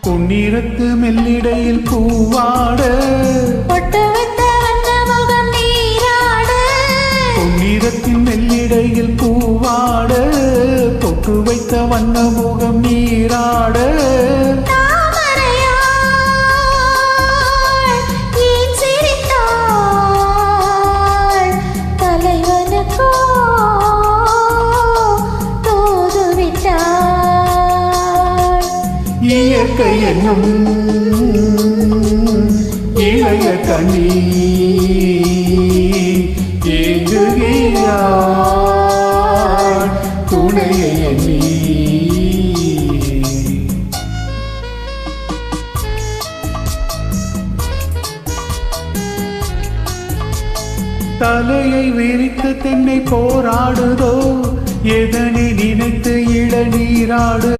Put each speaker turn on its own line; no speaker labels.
பொன்னிறத்து மெல்லிடையில் பூவாட பொன்னிறத்தின் மெல்லிடையில் பூவாட பொட்டு வைத்த வண்ண முகம் நீராட இயற்கை என்னும் இளைய கனி ஏங்குகிறார் துணையை எண்ணி. தலையை விரித்து தென்னை போராடுதோ எதனை நினைத்து இளநீராடு